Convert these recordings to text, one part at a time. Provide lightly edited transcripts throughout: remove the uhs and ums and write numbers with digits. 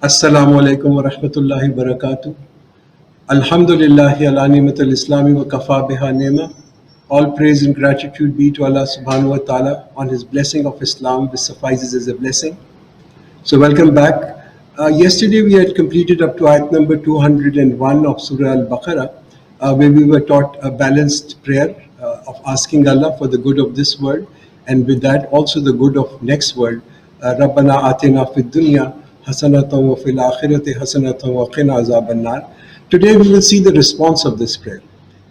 Assalamu alaikum wa rahmatullahi wa barakatuh. Alhamdulillahi ala ni'matil islami wa kafa biha ni'ma. All praise and gratitude be to Allah subhanahu wa ta'ala on his blessing of Islam, which suffices as a blessing. So welcome back. Yesterday we had completed up to ayat number 201 of Surah Al-Baqarah, where we were taught a balanced prayer of asking Allah for the good of this world, and with that also the good of next world. Rabbana atina fid dunya hasanatan wa fil akhirati hasanatan wa qina azaban nar. Today we will see the response of this prayer.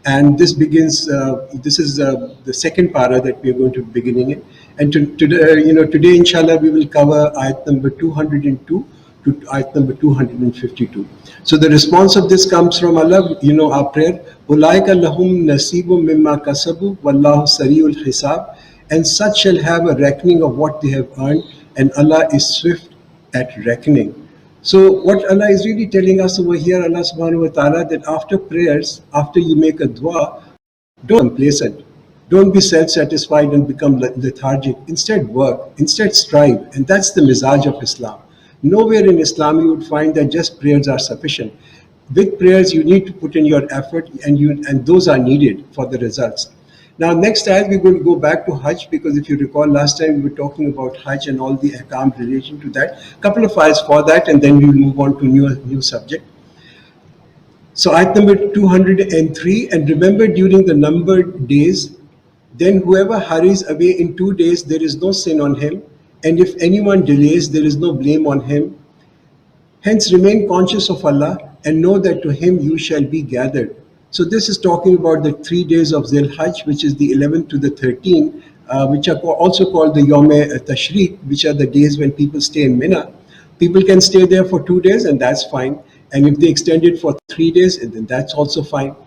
And this begins, this is the second para that we are going to be beginning in. And today, inshallah, we will cover ayat number 202 to ayat number 252. So the response of this comes from Allah, our prayer, Ulaika lahum nasibum mimma kasabu, wallahu sari'ul hisab, and such shall have a reckoning of what they have earned, and Allah is swift at reckoning. So what Allah is really telling us over here, Allah subhanahu wa ta'ala, that after prayers, after you make a dua, don't be complacent. Don't be self-satisfied and become lethargic. Instead work, instead strive. And that's the mizaj of Islam. Nowhere in Islam you would find that just prayers are sufficient. With prayers you need to put in your effort, and those are needed for the results. Now next ayat we're going to go back to Hajj, because if you recall last time we were talking about Hajj and all the ahkam relation to that. Couple of ayats for that, and then we'll move on to new subject. So ayat number 203, and remember during the numbered days, then whoever hurries away in 2 days, there is no sin on him, and if anyone delays, there is no blame on him. Hence remain conscious of Allah and know that to him you shall be gathered. So this is talking about the 3 days of Zil Hajj, which is the 11th to the 13th, which are also called the Yom Tashriq, which are the days when people stay in Mina. People can stay there for 2 days, and that's fine. And if they extend it for 3 days, then that's also fine.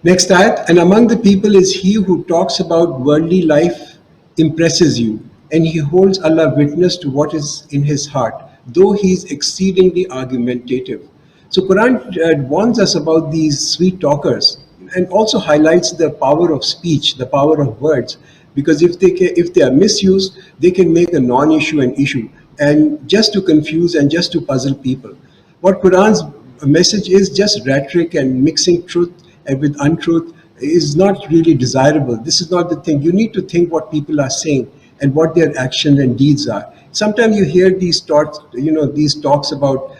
Next ayat, and among the people is he who talks about worldly life, impresses you, and he holds Allah witness to what is in his heart, though he is exceedingly argumentative. So Quran warns us about these sweet talkers, and also highlights the power of speech, the power of words, because if they are misused, they can make a non-issue an issue, and just to confuse and just to puzzle people. What Quran's message is, just rhetoric and mixing truth and with untruth is not really desirable. This is not the thing. You need to think what people are saying and what their action and deeds are. Sometimes you hear these talks, these talks about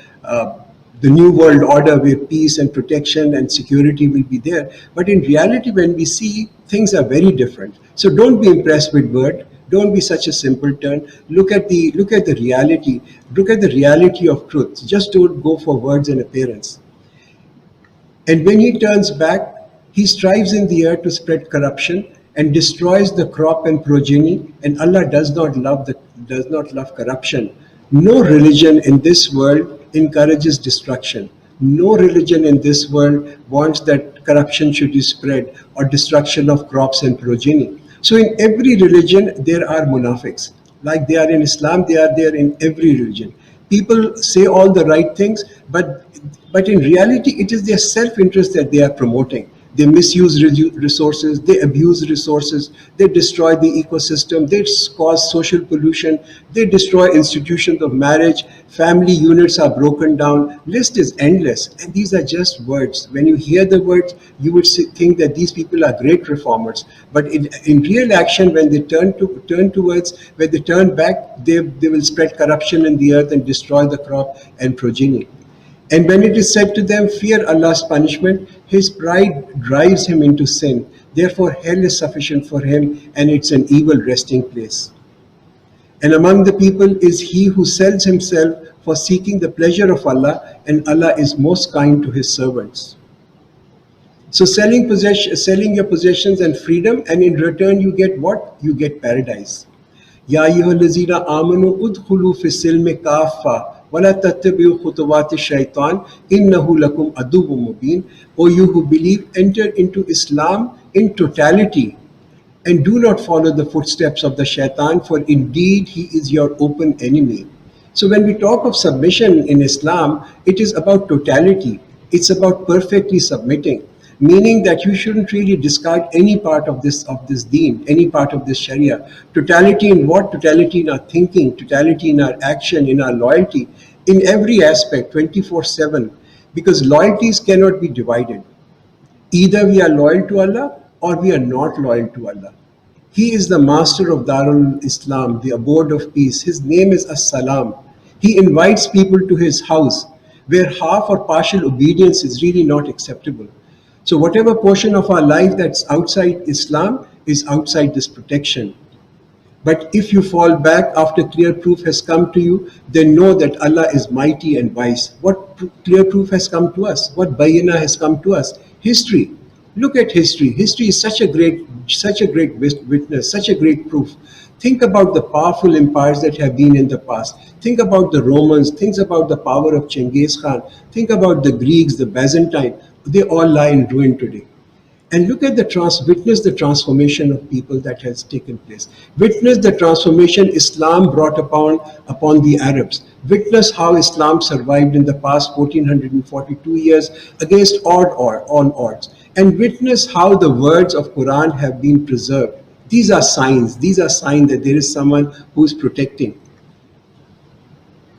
the new world order where peace and protection and security will be there. But in reality, when we see, things are very different. So don't be impressed with word. Don't be such a simpleton. Look at the reality. Look at the reality of truth. Just don't go for words and appearance. And when he turns back, he strives in the earth to spread corruption and destroys the crop and progeny. And Allah does not love corruption. No religion in this world encourages destruction. No religion in this world wants that corruption should be spread or destruction of crops and progeny. So in every religion there are munafiqs. Like they are in Islam, they are there in every religion. People say all the right things, but in reality it is their self-interest that they are promoting. They misuse resources, they abuse resources, they destroy the ecosystem, they cause social pollution, they destroy institutions of marriage, family units are broken down. List is endless, and these are just words. When you hear the words, you would think that these people are great reformers. But in real action, when they turn back, they will spread corruption in the earth and destroy the crop and progeny. And when it is said to them, fear Allah's punishment, his pride drives him into sin. Therefore, hell is sufficient for him, and it's an evil resting place. And among the people is he who sells himself for seeking the pleasure of Allah, and Allah is most kind to his servants. So selling your possessions and freedom, and in return you get what? You get paradise. Ya ayyuhallazina amanu udkhulu fis silmi kaffa وَلَا تَتَّبِعُوا خُطُوَاتِ الشَّيْطَانِ إِنَّهُ لَكُمْ عَدُوٌّ مُبِينٌ. O you who believe, enter into Islam in totality, and do not follow the footsteps of the shaitan, for indeed he is your open enemy. So when we talk of submission in Islam, it is about totality. It's about perfectly submitting. meaning that you shouldn't really discard any part of this deen, any part of this Sharia. Totality in what? Totality in our thinking, totality in our action, in our loyalty, in every aspect, 24/7, because loyalties cannot be divided. Either we are loyal to Allah or we are not loyal to Allah. He is the master of Darul Islam, the abode of peace. His name is As-Salam. He invites people to his house where half or partial obedience is really not acceptable. So whatever portion of our life that's outside Islam is outside this protection. But if you fall back after clear proof has come to you, then know that Allah is mighty and wise. What clear proof has come to us? What bayana has come to us? History. Look at history. History is such a great witness, such a great proof. Think about the powerful empires that have been in the past. Think about the Romans. Think about the power of Genghis Khan. Think about the Greeks, the Byzantine. They all lie in ruin today. And look at witness the transformation of people that has taken place. Witness the transformation Islam brought upon the Arabs. Witness how Islam survived in the past 1442 years against on odds. And witness how the words of Quran have been preserved. These are signs. These are signs that there is someone who is protecting.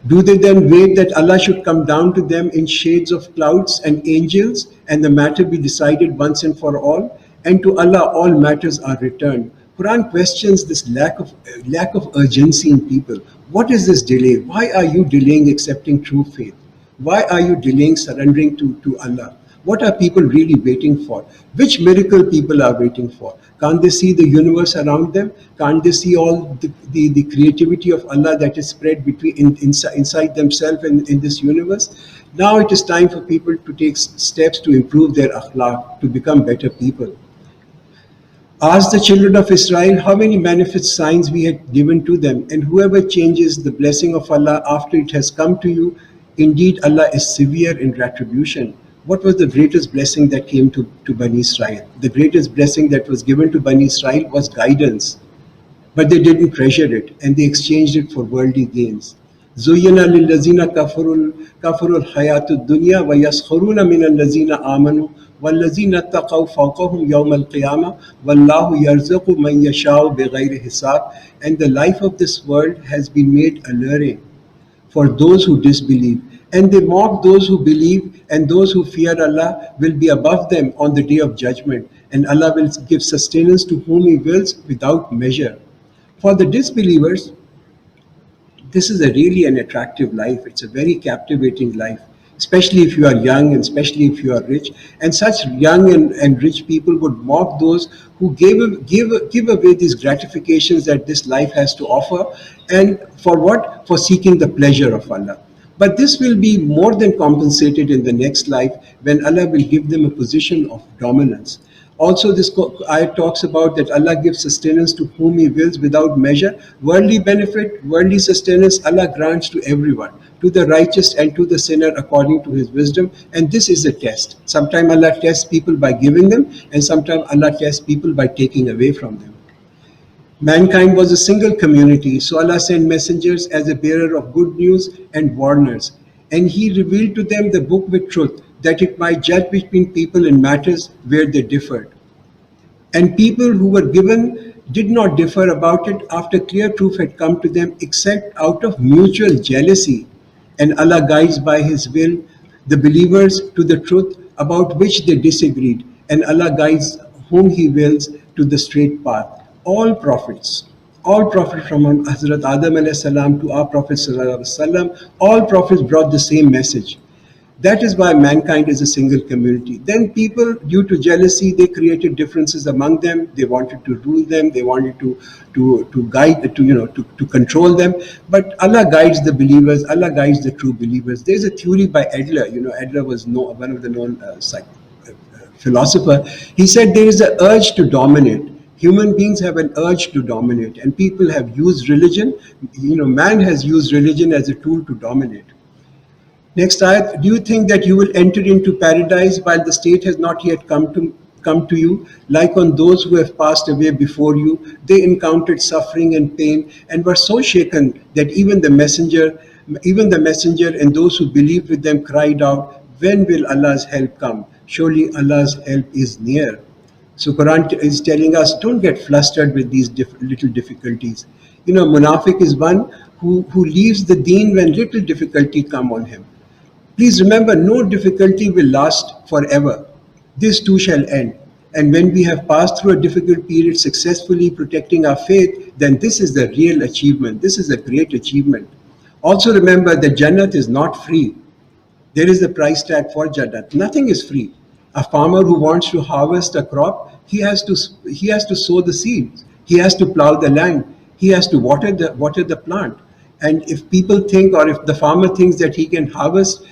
Do they then wait that Allah should come down to them in shades of clouds and angels, and the matter be decided once and for all? And to Allah all matters are returned. Quran questions this lack of urgency in people. What is this delay? Why are you delaying accepting true faith? Why are you delaying surrendering to Allah? What are people really waiting for? Which miracle people are waiting for? Can't they see the universe around them? Can't they see all the creativity of Allah that is spread inside themselves and in this universe? Now it is time for people to take steps to improve their akhlaq, to become better people. Ask the children of Israel how many manifest signs we had given to them, and whoever changes the blessing of Allah after it has come to you, indeed Allah is severe in retribution. What was the greatest blessing that came to Bani Israel? The greatest blessing that was given to Bani Israel was guidance. But they didn't treasure it, and they exchanged it for worldly gains. زُيِّنَ لِلَّذِينَ كَفَرُوا الْحَيَاةُ الدُّنْيَا وَيَسْخَرُونَ مِنَ الَّذِينَ آمَنُوا وَالَّذِينَ اتَّقَوْا فَوْقَهُمْ يَوْمَ الْقِيَامَةِ وَاللَّهُ يَرْزُقُ مَنْ يَشَاءُ بِغَيْرِ حِسَابٍ. And the life of this world has been made alluring for those who disbelieve. And they mock those who believe, and those who fear Allah will be above them on the day of judgment. And Allah will give sustenance to whom He wills without measure. For the disbelievers, this is really an attractive life. It's a very captivating life, especially if you are young and especially if you are rich. And such young and rich people would mock those who give away these gratifications that this life has to offer. And for what? For seeking the pleasure of Allah. But this will be more than compensated in the next life when Allah will give them a position of dominance. Also, this ayat talks about that Allah gives sustenance to whom He wills without measure. Worldly benefit, worldly sustenance, Allah grants to everyone, to the righteous and to the sinner according to His wisdom. And this is a test. Sometimes Allah tests people by giving them, and sometimes Allah tests people by taking away from them. Mankind was a single community, so Allah sent messengers as a bearer of good news and warners. And He revealed to them the book with truth, that it might judge between people in matters where they differed. And people who were given did not differ about it after clear proof had come to them, except out of mutual jealousy. And Allah guides by His will the believers to the truth about which they disagreed. And Allah guides whom He wills to the straight path. All prophets from Hazrat Adam alayhi salam to our Prophet sallallahu alaihi wasallam, all prophets brought the same message. That is why mankind is a single community. Then people, due to jealousy, they created differences among them. They wanted to rule them. They wanted to guide, to control them. But Allah guides the believers. Allah guides the true believers. There's a theory by Adler. Adler was one of the known philosopher. He said there is an urge to dominate. Human beings have an urge to dominate, and people have used religion. Man has used religion as a tool to dominate. Next ayat, do you think that you will enter into paradise while the state has not yet come to you? Like on those who have passed away before you, they encountered suffering and pain and were so shaken that even the messenger and those who believed with them cried out, When will Allah's help come? Surely Allah's help is near. So Quran is telling us, don't get flustered with these little difficulties. Munafiq is one who leaves the deen when little difficulty come on him. Please remember, no difficulty will last forever. This too shall end. And when we have passed through a difficult period successfully protecting our faith, then this is the real achievement. This is a great achievement. Also remember that Jannat is not free. There is a price tag for Jannat. Nothing is free. A farmer who wants to harvest a crop, he has to sow the seeds. He has to plow the land. He has to water the plant. And if people think, or if the farmer thinks that he can harvest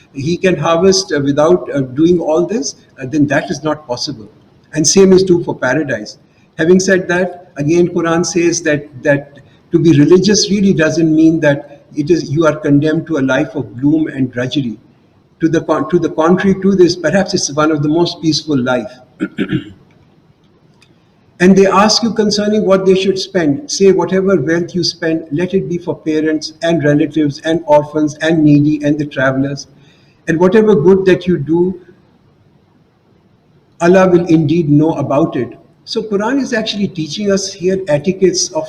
without doing all this, then that is not possible. And same is true for paradise. Having said that, again, Quran says that to be religious really doesn't mean that you are condemned to a life of gloom and drudgery. To the contrary to this, perhaps it's one of the most peaceful life. And they ask you concerning what they should spend. Say, whatever wealth you spend, let it be for parents and relatives and orphans and needy and the travelers. And whatever good that you do, Allah will indeed know about it. So Quran is actually teaching us here etiquettes of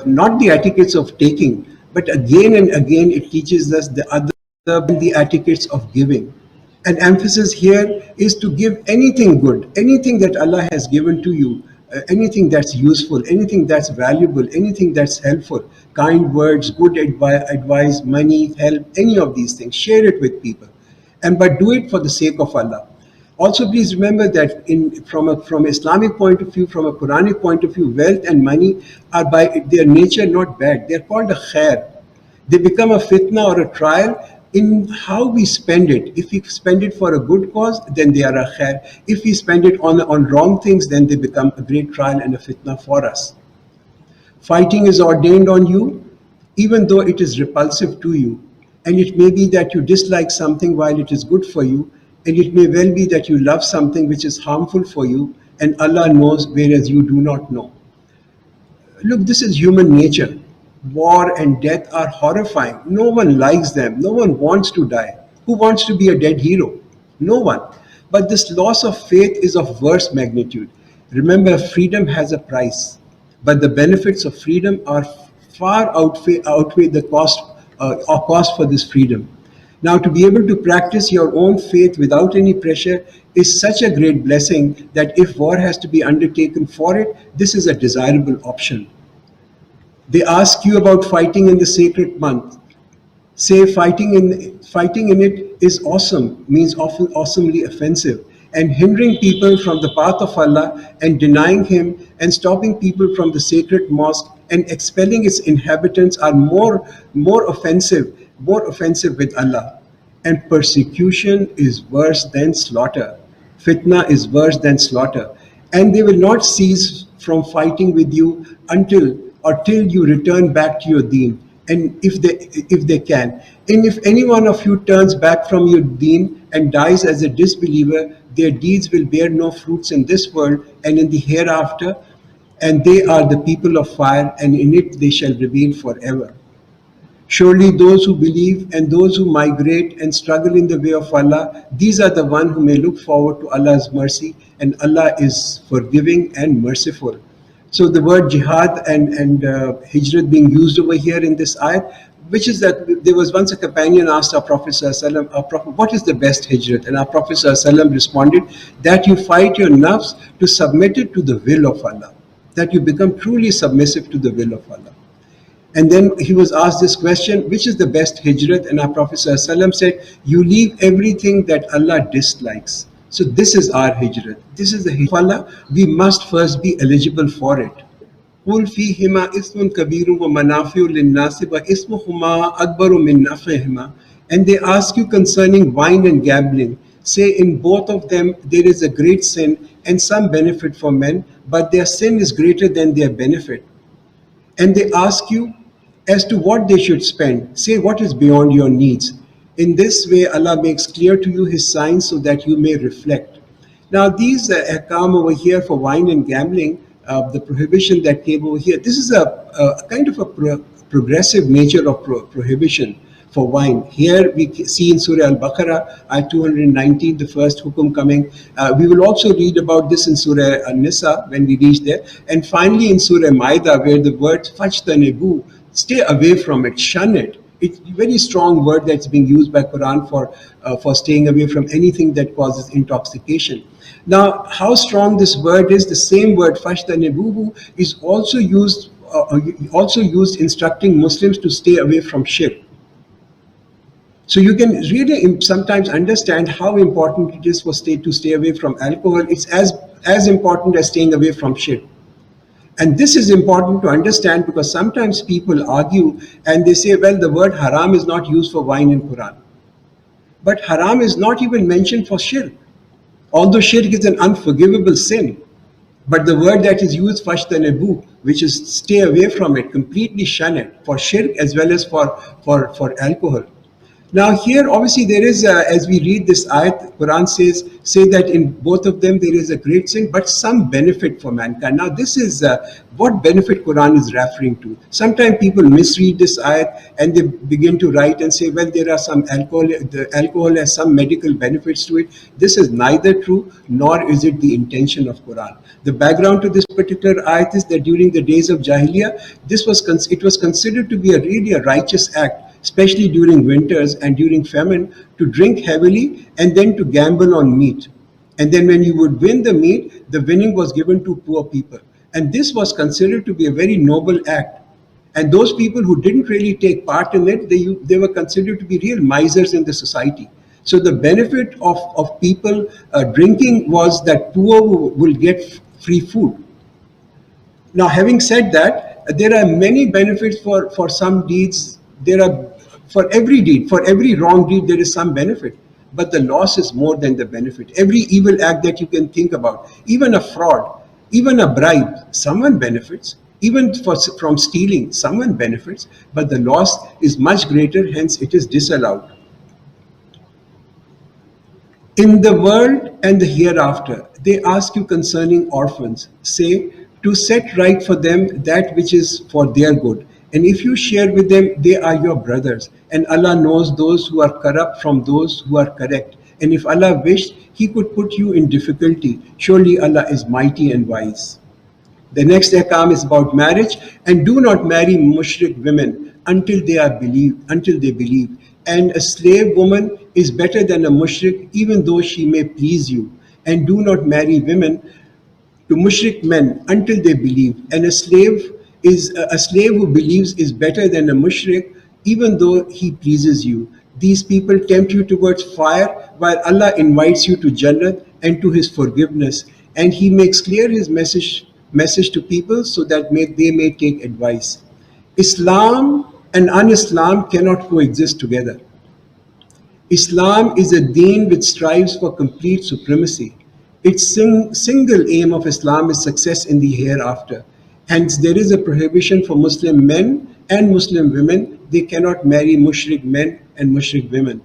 not the etiquettes of taking, but again and again it teaches us the etiquettes of giving. And emphasis here is to give anything good, anything that Allah has given to you, anything that's useful, anything that's valuable, anything that's helpful, kind words, good advice, money, help, any of these things, share it with people. But do it for the sake of Allah. Also, please remember that from Islamic point of view, from a Quranic point of view, wealth and money are by their nature not bad. They're called a khair. They become a fitna or a trial in how we spend it. If we spend it for a good cause, then they are a khair. If we spend it on wrong things, then they become a great trial and a fitna for us. Fighting is ordained on you, even though it is repulsive to you. And it may be that you dislike something while it is good for you. And it may well be that you love something which is harmful for you, and Allah knows, whereas you do not know. Look, this is human nature. War and death are horrifying. No one likes them. No one wants to die. Who wants to be a dead hero? No one. But this loss of faith is of worse magnitude. Remember, freedom has a price, but the benefits of freedom are far outweigh the cost for this freedom. Now, to be able to practice your own faith without any pressure is such a great blessing that if war has to be undertaken for it, this is a desirable option. They ask you about fighting in the sacred month. Say fighting in it is awesome, means often awesomely offensive, and hindering people from the path of Allah and denying Him and stopping people from the sacred mosque and expelling its inhabitants are more offensive with Allah. And persecution is worse than slaughter. Fitna is worse than slaughter. And they will not cease from fighting with you till you return back to your deen, and if they can. And if any one of you turns back from your deen and dies as a disbeliever, their deeds will bear no fruits in this world and in the hereafter, and they are the people of fire, and in it they shall remain forever. Surely those who believe and those who migrate and struggle in the way of Allah, these are the ones who may look forward to Allah's mercy, and Allah is forgiving and merciful. So the word jihad and hijrat being used over here in this ayat, which is that there was once a companion asked our Prophet ﷺ, what is the best hijrat? And our Prophet ﷺ responded that you fight your nafs to submit it to the will of Allah, that you become truly submissive to the will of Allah. And then he was asked this question, which is the best hijrat? And our Prophet ﷺ said, you leave everything that Allah dislikes. So this is our hijrat. This is the hijrat of Allah. We must first be eligible for it. قُلْ فِيهِمَا إِثْمٌ كَبِيرٌ وَمَنَافِعُ لِلنَّاسِ وَإِثْمُهُمَا أَكْبَرُ مِنْ نَفْعِهِمَا. And they ask you concerning wine and gambling. Say, in both of them there is a great sin and some benefit for men, but their sin is greater than their benefit. And they ask you as to what they should spend. Say, what is beyond your needs? In this way, Allah makes clear to you His signs so that you may reflect. Now, these ahkam over here for wine and gambling, the prohibition that came over here, this is a kind of a progressive nature of prohibition. for wine. Here we see in Surah Al-Baqarah, Ayat 219, the first hukum coming. We will also read about this in Surah An-Nisa when we reach there. And finally in Surah Ma'idah, where the word fajtanibu, stay away from it, shun it. It's a very strong word that's being used by Quran for staying away from anything that causes intoxication. Now, how strong this word is, the same word fajtanibuhu is also used instructing Muslims to stay away from shirk. So you can really sometimes understand how important it is to stay away from alcohol. It's as important as staying away from shirk. And this is important to understand because sometimes people argue and they say, well, the word haram is not used for wine in Quran. But haram is not even mentioned for shirk. Although shirk is an unforgivable sin, but the word that is used, fajtanibu, which is stay away from it, completely shun it, for shirk as well as for alcohol. Now here, obviously, there is, as we read this ayat, Quran say that in both of them there is a great sin, but some benefit for mankind. Now this is what benefit Quran is referring to. Sometimes people misread this ayat and they begin to write and say, well, there are some alcohol, the alcohol has some medical benefits to it. This is neither true nor is it the intention of Quran. The background to this particular ayat is that during the days of Jahiliyyah, it was considered to be really a righteous act, especially during winters and during famine, to drink heavily and then to gamble on meat. And then when you would win the meat, the winning was given to poor people. And this was considered to be a very noble act. And those people who didn't really take part in it, they were considered to be real misers in the society. So the benefit of people drinking was that poor will get free food. Now, having said that, there are many benefits for some deeds. For every deed, for every wrong deed, there is some benefit. But the loss is more than the benefit. Every evil act that you can think about, even a fraud, even a bribe, someone benefits. Even from stealing, someone benefits. But the loss is much greater, hence it is disallowed. In the world and the hereafter, they ask you concerning orphans. Say, to set right for them that which is for their good. And if you share with them, they are your brothers. And Allah knows those who are corrupt from those who are correct. And if Allah wished, He could put you in difficulty. Surely Allah is mighty and wise. The next ahkam is about marriage. And do not marry mushrik women until they believe. And a slave woman is better than a mushrik, even though she may please you. And do not marry women to mushrik men until they believe. And a slave who believes is better than a mushrik, even though he pleases you. These people tempt you towards fire, while Allah invites you to Jannah and to His forgiveness. And He makes clear His message to people so that they may take advice. Islam and un-Islam cannot coexist together. Islam is a deen which strives for complete supremacy. Its single aim of Islam is success in the hereafter. Hence, there is a prohibition for Muslim men and Muslim women. They cannot marry mushrik men and mushrik women.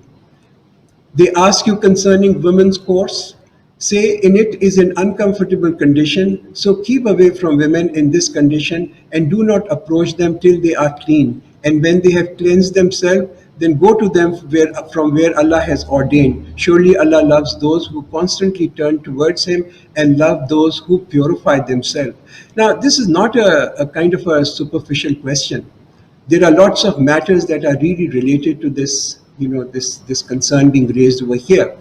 They ask you concerning women's course. Say, in it is an uncomfortable condition, so keep away from women in this condition and do not approach them till they are clean. And when they have cleansed themselves, then go to them from where Allah has ordained. Surely Allah loves those who constantly turn towards Him and love those who purify themselves. Now, this is not a kind of a superficial question. There are lots of matters that are really related to this, this concern being raised over here.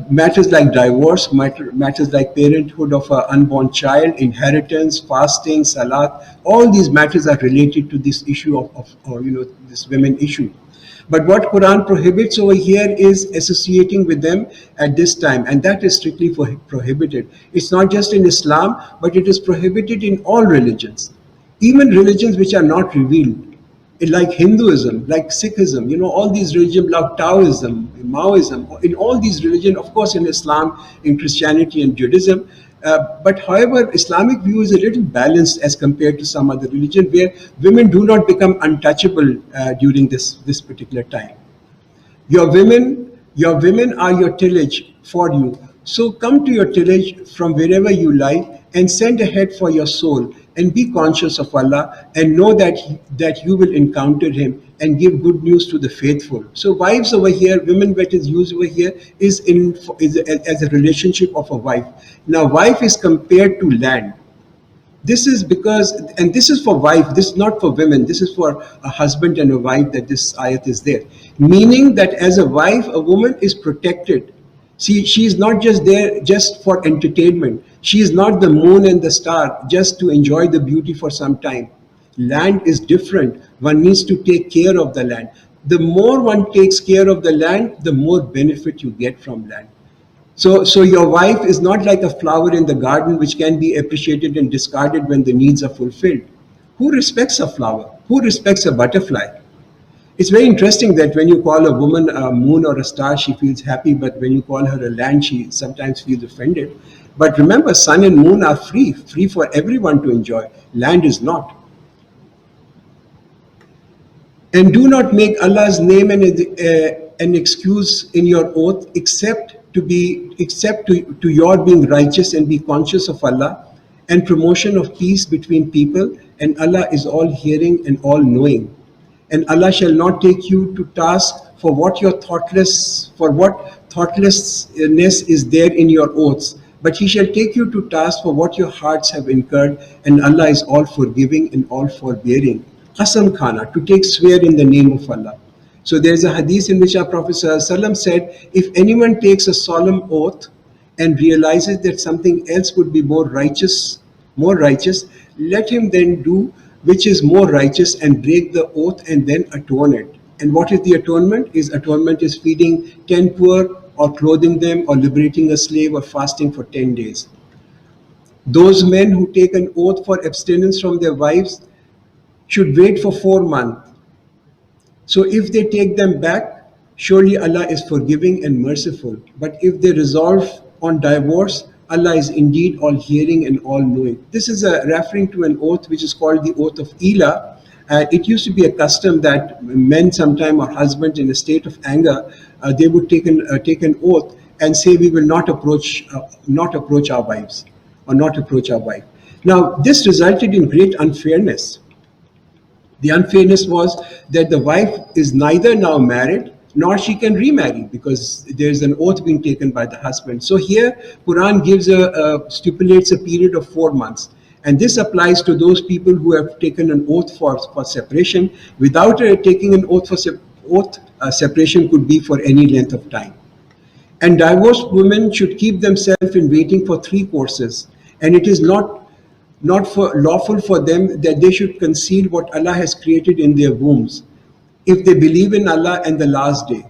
Matters like divorce, matters like parenthood of an unborn child, inheritance, fasting, salat, all these matters are related to this issue of this women issue. But what Quran prohibits over here is associating with them at this time, and that is strictly prohibited. It's not just in Islam, but it is prohibited in all religions, even religions which are not revealed, like Hinduism, like Sikhism, all these religions, like Taoism, Maoism, in all these religions, of course in Islam, in Christianity and Judaism. But however, Islamic view is a little balanced as compared to some other religion where women do not become untouchable during this particular time. Your women are your tillage for you. So come to your tillage from wherever you lie and send ahead for your soul and be conscious of Allah and know that you will encounter Him and give good news to the faithful. So wives over here, women that is used over here is as a relationship of a wife. Now wife is compared to land. This is because, and this is for wife, this is not for women, this is for a husband and a wife that this ayat is there. Meaning that as a wife, a woman is protected. See, she is not just there just for entertainment. She is not the moon and the star just to enjoy the beauty for some time. Land is different. One needs to take care of the land. The more one takes care of the land, the more benefit you get from land. So your wife is not like a flower in the garden which can be appreciated and discarded when the needs are fulfilled. Who respects a flower? Who respects a butterfly? It's very interesting that when you call a woman a moon or a star, she feels happy, but when you call her a land, she sometimes feels offended. But remember, sun and moon are free for everyone to enjoy. Land is not. And do not make Allah's name an excuse in your oath except to your being righteous and be conscious of Allah and promotion of peace between people, and Allah is all hearing and all knowing. And Allah shall not take you to task for what thoughtlessness is there in your oaths, but He shall take you to task for what your hearts have incurred, and Allah is all forgiving and all forbearing. Qasam khana, to take swear in the name of Allah. So there is a hadith in which our Prophet ﷺ said, if anyone takes a solemn oath and realizes that something else would be more righteous, let him then do which is more righteous and break the oath and then atone it. And what is the atonement? Atonement is feeding 10 poor or clothing them or liberating a slave or fasting for 10 days. Those men who take an oath for abstinence from their wives should wait for 4 months. So if they take them back, surely Allah is forgiving and merciful. But if they resolve on divorce, Allah is indeed all hearing and all knowing. This is referring to an oath which is called the oath of Ila. It used to be a custom that men sometime or husbands in a state of anger, they would take an oath and say we will not approach our wives or not approach our wife. Now this resulted in great unfairness. The unfairness was that the wife is neither now married nor she can remarry because there is an oath being taken by the husband. So here Quran stipulates a period of 4 months, and this applies to those people who have taken an oath for separation. Without taking an oath for separation could be for any length of time. And divorced women should keep themselves in waiting for 3 courses, and it is not lawful for them that they should conceal what Allah has created in their wombs, if they believe in Allah and the last day.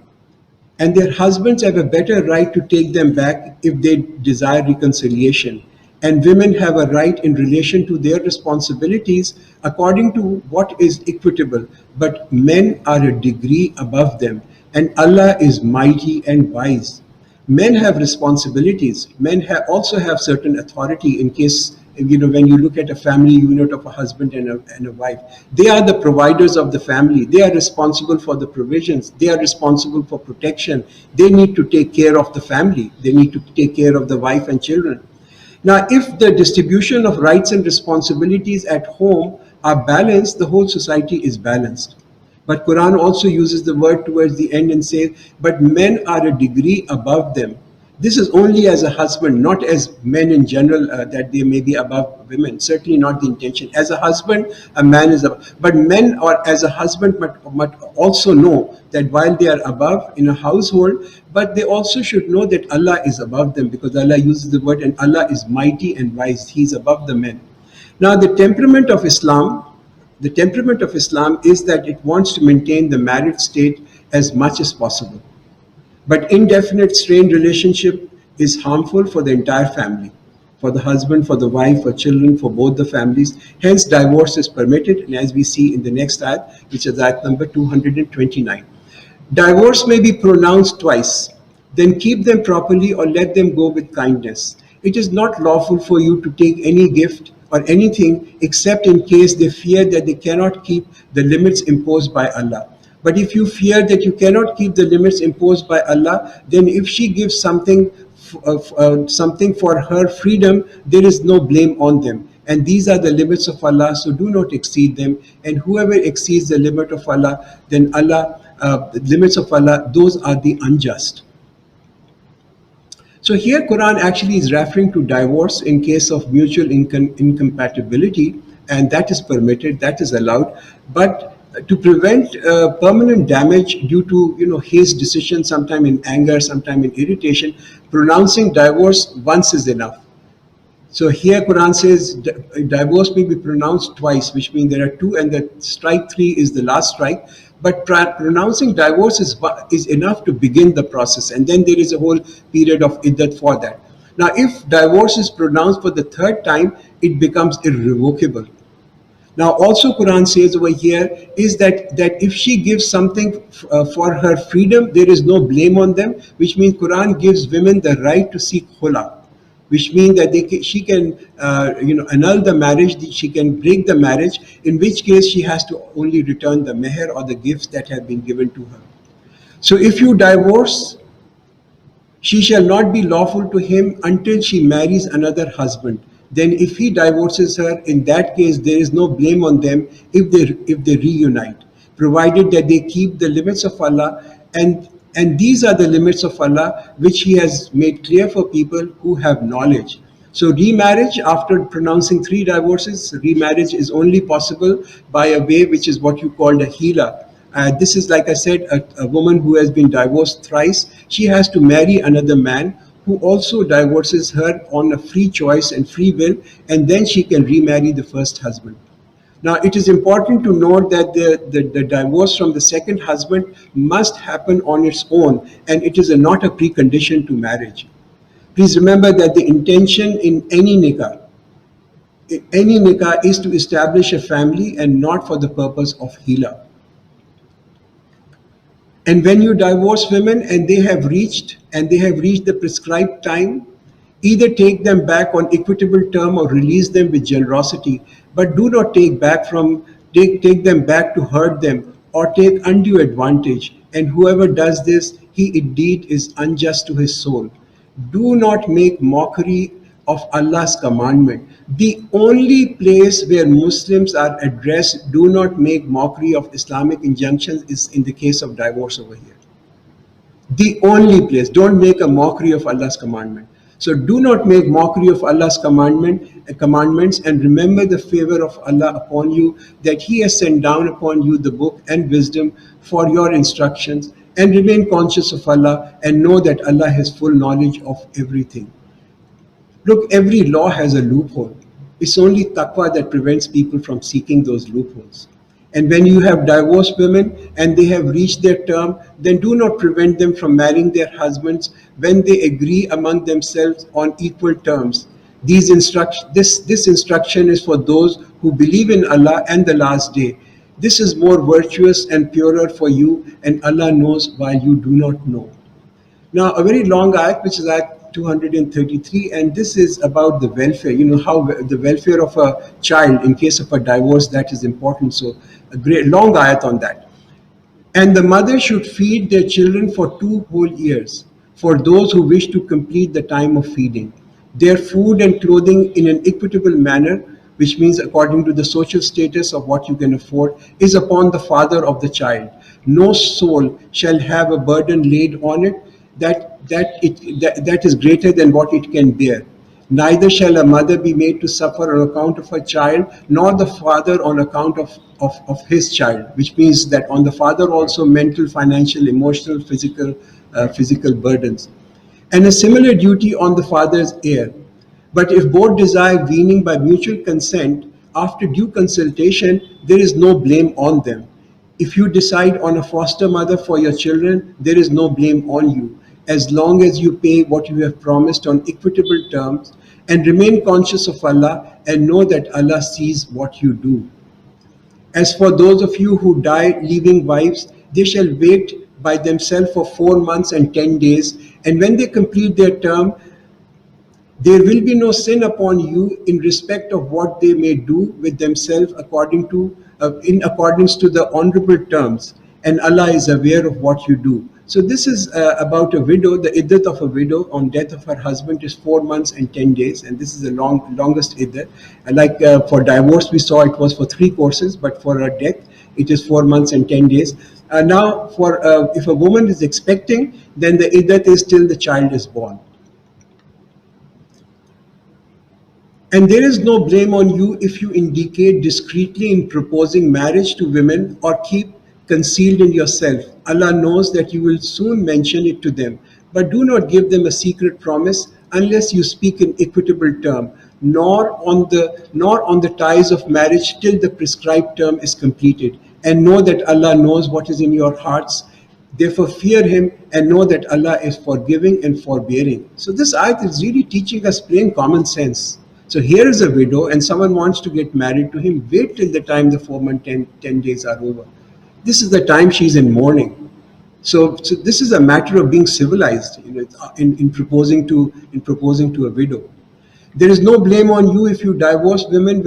And their husbands have a better right to take them back if they desire reconciliation. And women have a right in relation to their responsibilities according to what is equitable. But men are a degree above them, and Allah is mighty and wise. Men have responsibilities. Men also have certain authority in case, when you look at a family unit of a husband and a wife, they are the providers of the family. They are responsible for the provisions. They are responsible for protection. They need to take care of the family. They need to take care of the wife and children. Now, if the distribution of rights and responsibilities at home are balanced, the whole society is balanced. But Quran also uses the word towards the end and says, but men are a degree above them. This is only as a husband, not as men in general, that they may be above women. Certainly not the intention. As a husband, a man is above. But men are as a husband must also know that while they are above in a household, but they also should know that Allah is above them, because Allah uses the word, and Allah is mighty and wise. He is above the men. Now the temperament of Islam is that it wants to maintain the married state as much as possible. But indefinite strained relationship is harmful for the entire family, for the husband, for the wife, for children, for both the families. Hence, divorce is permitted, and as we see in the next ayat, which is ayat number 229. Divorce may be pronounced twice. Then keep them properly or let them go with kindness. It is not lawful for you to take any gift or anything except in case they fear that they cannot keep the limits imposed by Allah. But if you fear that you cannot keep the limits imposed by Allah, then if she gives something for her freedom, there is no blame on them. and these are the limits of Allah, so do not exceed them. And whoever exceeds the limit of Allah, then the limits of Allah, those are the unjust. So here Quran actually is referring to divorce in case of mutual incompatibility, and that is permitted, that is allowed. But to prevent permanent damage due to his decision, sometime in anger, sometime in irritation, pronouncing divorce once is enough. So here Quran says divorce may be pronounced twice, which means there are two, and the strike three is the last strike. But pronouncing divorce is enough to begin the process, and then there is a whole period of iddat for that. Now, if divorce is pronounced for the third time, it becomes irrevocable. Now, also Quran says over here is that if she gives something for her freedom, there is no blame on them, which means Quran gives women the right to seek khula, which means that she can annul the marriage, she can break the marriage, in which case she has to only return the meher or the gifts that have been given to her. So if you divorce, she shall not be lawful to him until she marries another husband. Then if he divorces her, in that case there is no blame on them if they reunite, provided that they keep the limits of Allah, and these are the limits of Allah which He has made clear for people who have knowledge. So remarriage, after pronouncing 3 divorces, remarriage is only possible by a way which is what you call a hila. This is, like I said, a woman who has been divorced thrice. She has to marry another man who also divorces her on a free choice and free will, and then she can remarry the first husband. Now, it is important to note that the divorce from the second husband must happen on its own, and it is not a precondition to marriage. Please remember that the intention in any nikah is to establish a family and not for the purpose of hila. And when you divorce women and they have reached the prescribed time, either take them back on equitable term or release them with generosity, but do not take them back to hurt them or take undue advantage. And whoever does this, he indeed is unjust to his soul. Do not make mockery of Allah's commandment. The only place where Muslims are addressed, do not make mockery of Islamic injunctions, is in the case of divorce over here. The only place. Don't make a mockery of Allah's commandment. So do not make mockery of Allah's commandments, and remember the favor of Allah upon you, that He has sent down upon you the book and wisdom for your instructions, and remain conscious of Allah and know that Allah has full knowledge of everything. Look, every law has a loophole. It's only taqwa that prevents people from seeking those loopholes. And when you have divorced women and they have reached their term, then do not prevent them from marrying their husbands when they agree among themselves on equal terms. This instruction is for those who believe in Allah and the last day. This is more virtuous and purer for you, and Allah knows while you do not know. Now, a very long ayat, which is ayat 233, and this is about the welfare, how the welfare of a child in case of a divorce, that is important. So a great long ayat on that. And the mother should feed their children for 2 whole years, for those who wish to complete the time of feeding. Their food and clothing in an equitable manner, which means according to the social status of what you can afford, is upon the father of the child. No soul shall have a burden laid on it that is greater than what it can bear. Neither shall a mother be made to suffer on account of her child, nor the father on account of his child, which means that on the father also mental, financial, emotional, physical burdens. And a similar duty on the father's heir. But if both desire weaning by mutual consent, after due consultation, there is no blame on them. If you decide on a foster mother for your children, there is no blame on you, as long as you pay what you have promised on equitable terms, and remain conscious of Allah and know that Allah sees what you do. As for those of you who die leaving wives, they shall wait by themselves for 4 months and 10 days, and when they complete their term, there will be no sin upon you in respect of what they may do with themselves in accordance to the honorable terms. and Allah is aware of what you do. So this is about a widow. The iddat of a widow on death of her husband is 4 months and 10 days, and this is the longest iddat. Like for divorce, we saw it was for 3 courses, but for a death, it is 4 months and 10 days. Now, for if a woman is expecting, then the iddat is till the child is born. And there is no blame on you if you indicate discreetly in proposing marriage to women or keep concealed in yourself. Allah knows that you will soon mention it to them, but do not give them a secret promise unless you speak in equitable term, nor on the ties of marriage till the prescribed term is completed. And know that Allah knows what is in your hearts. Therefore fear Him and know that Allah is forgiving and forbearing. So this ayat is really teaching us plain common sense. So here is a widow and someone wants to get married to him. Wait till the time the 4 months, 10 days are over. This is the time she's in mourning. So this is a matter of being civilized, in proposing to a widow. There is no blame on you if you divorce women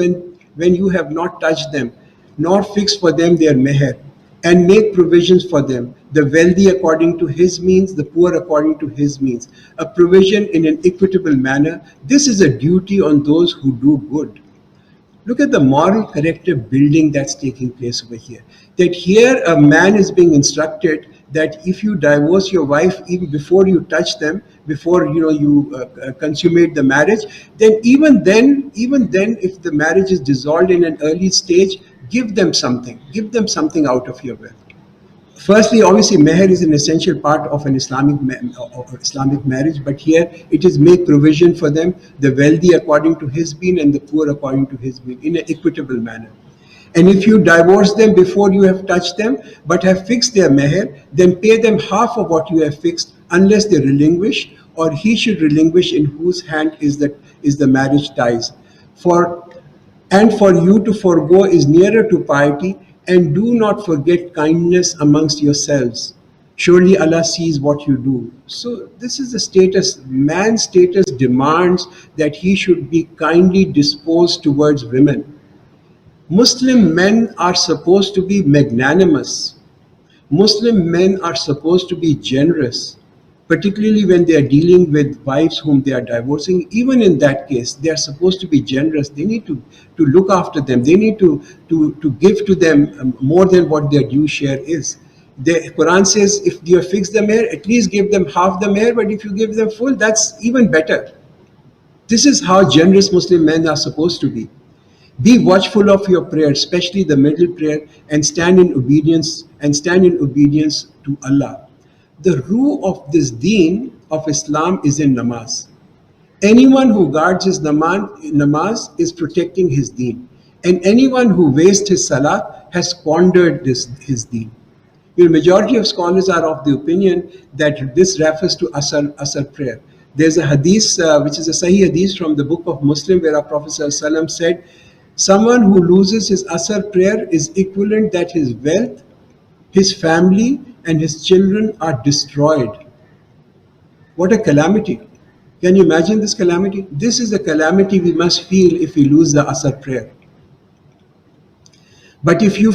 when you have not touched them, nor fixed for them their meher, and make provisions for them, the wealthy according to his means, the poor according to his means, a provision in an equitable manner. This is a duty on those who do good. Look at the moral corrective building that's taking place over here. That here a man is being instructed that if you divorce your wife even before you touch them, before you consummate the marriage, then even then if the marriage is dissolved in an early stage, give them something out of your wealth. Firstly, obviously, meher is an essential part of an Islamic marriage, but here it is make provision for them, the wealthy according to his being and the poor according to his being, in an equitable manner. And if you divorce them before you have touched them, but have fixed their meher, then pay them half of what you have fixed, unless they relinquish, or he should relinquish in whose hand is the marriage ties. For you to forego is nearer to piety, and do not forget kindness amongst yourselves. Surely Allah sees what you do. So this is the status. Man's status demands that he should be kindly disposed towards women. Muslim men are supposed to be magnanimous. Muslim men are supposed to be generous, particularly when they are dealing with wives whom they are divorcing. Even in that case, they are supposed to be generous. They need to look after them. They need to give to them more than what their due share is. The Quran says if you fix the meher, at least give them half the meher, but if you give them full, that's even better. This is how generous Muslim men are supposed to be. Be watchful of your prayer, especially the middle prayer, and stand in obedience to Allah. The rule of this deen of Islam is in namaz. Anyone who guards his namaz is protecting his deen. And anyone who wastes his salah has squandered his deen. The majority of scholars are of the opinion that this refers to Asr prayer. There's a hadith, which is a Sahih hadith from the book of Muslim, where our Prophet ﷺ said, someone who loses his Asr prayer is equivalent that his wealth, his family, and his children are destroyed. What a calamity. Can you imagine this calamity? This is a calamity we must feel if we lose the Asr prayer. But if you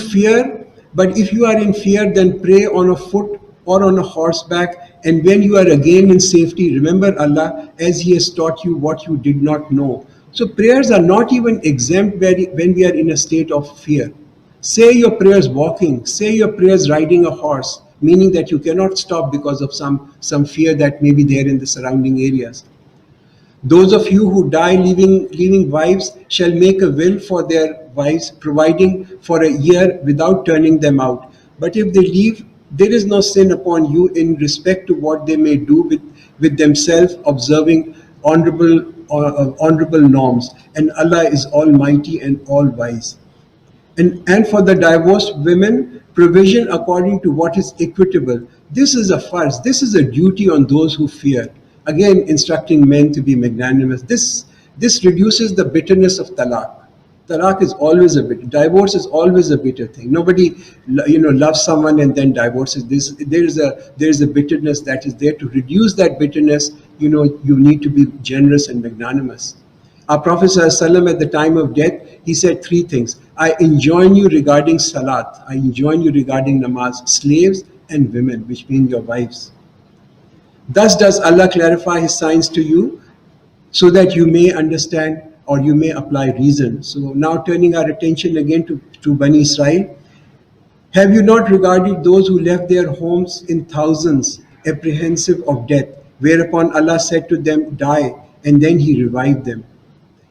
are in fear, then pray on a foot or on a horseback, and when you are again in safety, remember Allah as He has taught you what you did not know. So prayers are not even exempt when we are in a state of fear. Say your prayers walking, say your prayers riding a horse, meaning that you cannot stop because of some fear that may be there in the surrounding areas. Those of you who die leaving wives shall make a will for their wives, providing for a year without turning them out. But if they leave, there is no sin upon you in respect to what they may do with themselves, observing honorable norms. And Allah is almighty and all wise. And for the divorced women, provision according to what is equitable. This is a farz. This is a duty on those who fear. Again, instructing men to be magnanimous. This reduces the bitterness of talaq. Talaq is always a bitter. Divorce is always a bitter thing. Nobody, loves someone and then divorces. There is a bitterness that is there. To reduce that bitterness, you need to be generous and magnanimous. Our Prophet ﷺ at the time of death, he said 3 things. I enjoin you regarding salat, I enjoin you regarding namaz, slaves and women, which mean your wives. Thus does Allah clarify His signs to you, so that you may understand or you may apply reason. So now turning our attention again to Bani Israel. Have you not regarded those who left their homes in thousands, apprehensive of death, whereupon Allah said to them, die, and then He revived them?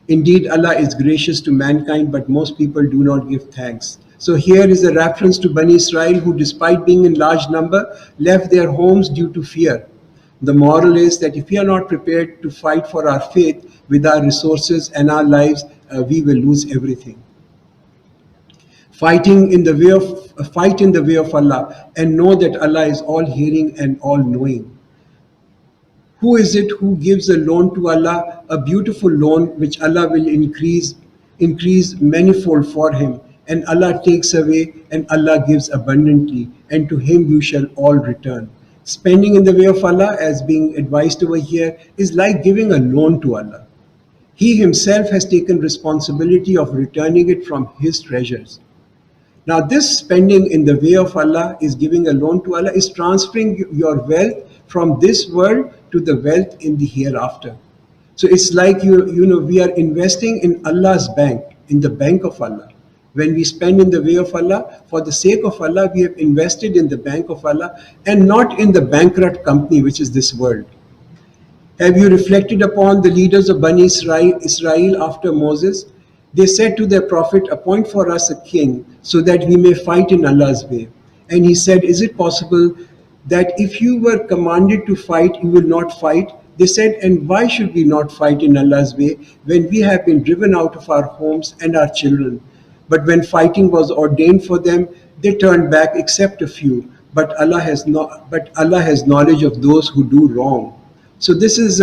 Indeed, Allah is gracious to mankind, but most people do not give thanks. So here is a reference to Bani Israel who, despite being in large number, left their homes due to fear. The moral is that if we are not prepared to fight for our faith with our resources and our lives, we will lose everything. Fight in the way of Allah, and know that Allah is all hearing and all knowing. Who is it who gives a loan to Allah, a beautiful loan which Allah will increase manifold for him, and Allah takes away and Allah gives abundantly, and to Him you shall all return. Spending in the way of Allah, as being advised over here, is like giving a loan to Allah. He Himself has taken responsibility of returning it from His treasures. Now this spending in the way of Allah is giving a loan to Allah, is transferring your wealth from this world to the wealth in the hereafter. So it's like we are investing in Allah's bank, in the bank of Allah. When we spend in the way of Allah, for the sake of Allah, we have invested in the bank of Allah and not in the bankrupt company, which is this world. Have you reflected upon the leaders of Bani Israel after Moses? They said to their prophet, appoint for us a king so that we may fight in Allah's way. And he said, is it possible that if you were commanded to fight, you will not fight? They said, and why should we not fight in Allah's way when we have been driven out of our homes and our children? But when fighting was ordained for them, they turned back except a few. But Allah has knowledge of those who do wrong. So this is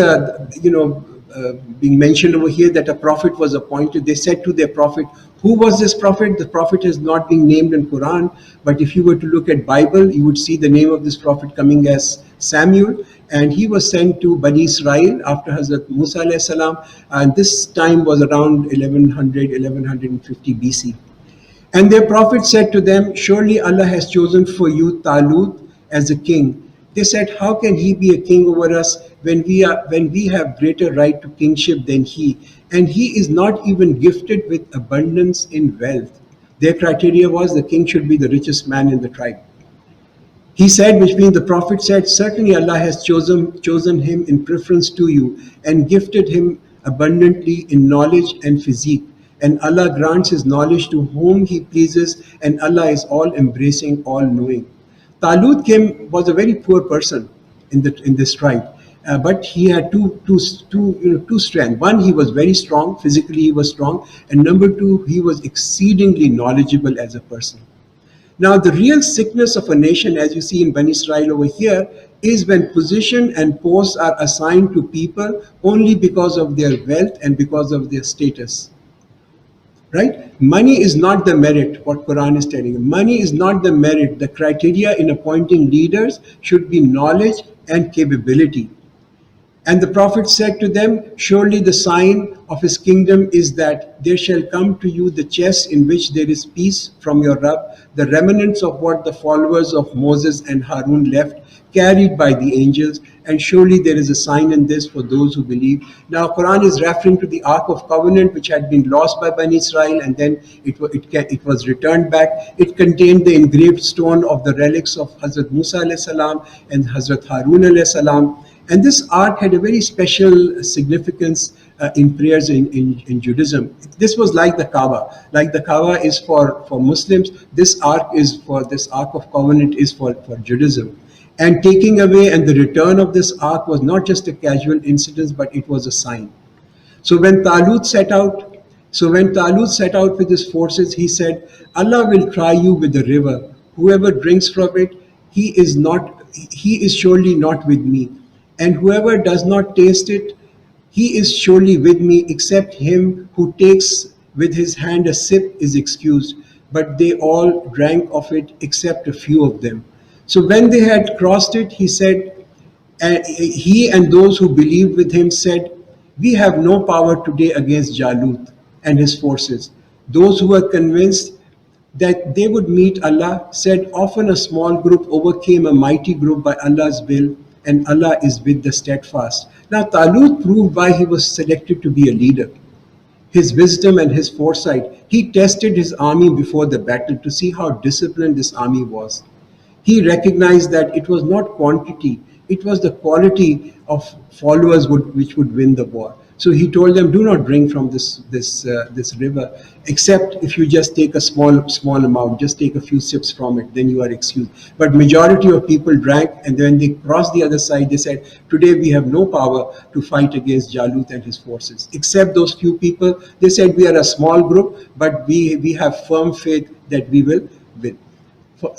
being mentioned over here, that a prophet was appointed. They said to their prophet, who was this prophet? The prophet has not been named in Quran, but if you were to look at Bible, you would see the name of this prophet coming as Samuel, and he was sent to Bani Israel after Hazrat Musa alayhi salam, and this time was around 1150 BC. And their prophet said to them, surely Allah has chosen for you Talut as a king. They said, how can he be a king over us when we have greater right to kingship than he, and he is not even gifted with abundance in wealth? Their criteria was the king should be the richest man in the tribe. He said, which means the prophet said, certainly Allah has chosen him in preference to you and gifted him abundantly in knowledge and physique. And Allah grants His knowledge to whom He pleases, and Allah is all embracing, all knowing. Talut was a very poor person in this tribe, but he had two strengths. One, he was very strong, physically he was strong, and number two, he was exceedingly knowledgeable as a person. Now the real sickness of a nation, as you see in Bani Israel over here, is when position and posts are assigned to people only because of their wealth and because of their status. Right? Money is not the merit, what Quran is telling you. Money is not the merit. The criteria in appointing leaders should be knowledge and capability. And the Prophet said to them, surely the sign of His kingdom is that there shall come to you the chest in which there is peace from your Rabb, the remnants of what the followers of Moses and Harun left, carried by the angels, and surely there is a sign in this for those who believe. Now Quran is referring to the Ark of Covenant, which had been lost by Bani Israel, and then it was returned back. It contained the engraved stone of the relics of Hazrat Musa alayhi salam and Hazrat Harun alayhi salam. And this ark had a very special significance in prayers in Judaism. This was like the Kaaba. Like the Kaaba is for Muslims, this Ark of Covenant is for Judaism. And taking away and the return of this ark was not just a casual incident, but it was a sign. So when Talut set out with his forces, he said, Allah will try you with the river. Whoever drinks from it, he is surely not with me. And whoever does not taste it, he is surely with me, except him who takes with his hand a sip is excused. But they all drank of it except a few of them. So when they had crossed it, he said, he and those who believed with him said, we have no power today against Jalloo and his forces. Those who were convinced that they would meet Allah said, often a small group overcame a mighty group by Allah's will, and Allah is with the steadfast. Now, Talut proved why he was selected to be a leader. His wisdom and his foresight. He tested his army before the battle to see how disciplined this army was. He recognized that it was not quantity, it was the quality of followers which would win the war. So he told them, do not drink from this river, except if you just take a small amount, just take a few sips from it, then you are excused. But majority of people drank, and when they crossed the other side, they said, today we have no power to fight against Jalloo and his forces. Except those few people, they said, we are a small group, but we have firm faith that we will win.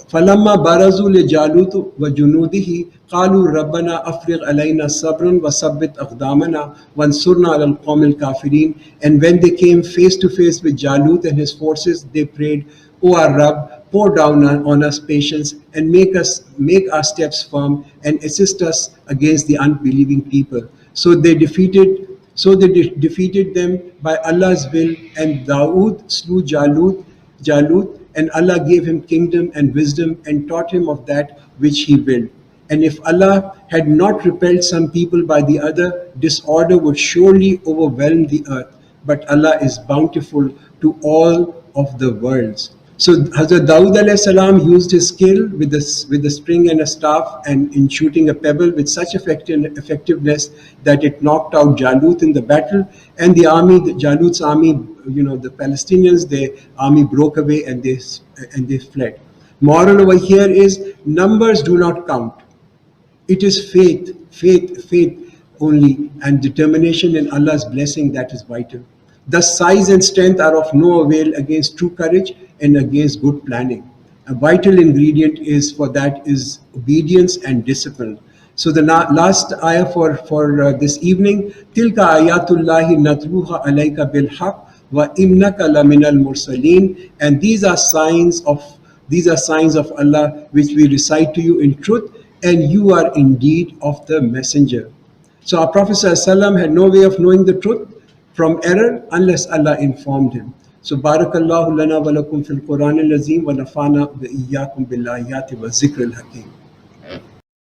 فلما برزوا لجالوت وجنوده قالوا ربنا أفرغ علينا صبرا وثبت أقدامنا وانصرنا على القوم الكافرين. And when they came face to face with Jalut and his forces, they prayed, O our Rabb, pour down on us patience and make our steps firm and assist us against the unbelieving people. So they defeated them by Allah's will, and Dawood slew Jalut, and Allah gave him kingdom and wisdom and taught him of that which he willed. And if Allah had not repelled some people by the other, disorder would surely overwhelm the earth. But Allah is bountiful to all of the worlds. So Hazrat Dawood alayhi salam used his skill with a string and a staff, and in shooting a pebble with such effectiveness that it knocked out Jalut in the battle, and Jalut's army, the Palestinians, their army broke away and they fled. Moral over here is, numbers do not count. It is faith only, and determination in Allah's blessing that is vital. Thus, size and strength are of no avail against true courage and against good planning. A vital ingredient is obedience and discipline. So the last ayah for this evening, Tilka ayatullahi natluha alayka bil haqq wa innaka laminal mursaleen. And these are signs of Allah which we recite to you in truth, and you are indeed of the messenger. So our Prophet ﷺ had no way of knowing the truth from error unless Allah informed him. So barakallahu lana wa lakum fil Quran al-Azim wa nafana wa iyyakum bil ayati wa zikr al-hakim.